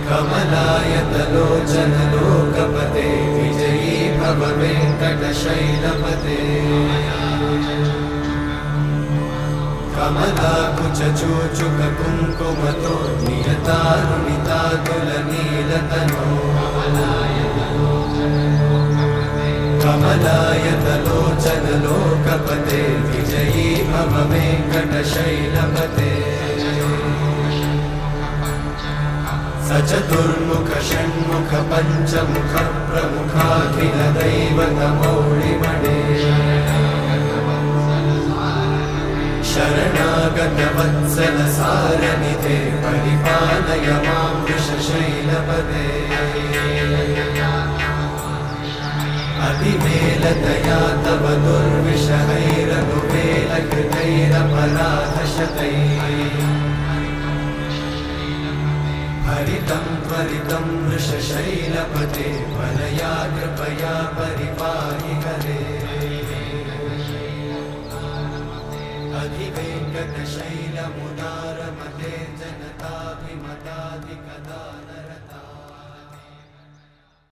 कमलायतलोचन लोकपते विजयी भव वेङ्कटशैलपते कमलाकुचूचुक कुङ्कुमतो नियतारुणितातुलनीलतनो कमलायतलोचन लोकपते विजयी भव वेङ्कटशैलपते सचतुर्मुख षण्मुख पञ्चमुख प्रमुखाखिल दैवतमौळिमणे शरणागत वत्सल सारनिधे परिपालय मां वृषशैलपते अतिवेलतया तव दुर्विषहैरनुवेलकृतैरपराधशतैः हरितं त्वरितं वृषशैलपते वरया कृपया परिपाहि हरे अधिवेङ्कटशैलमुदारमते जनता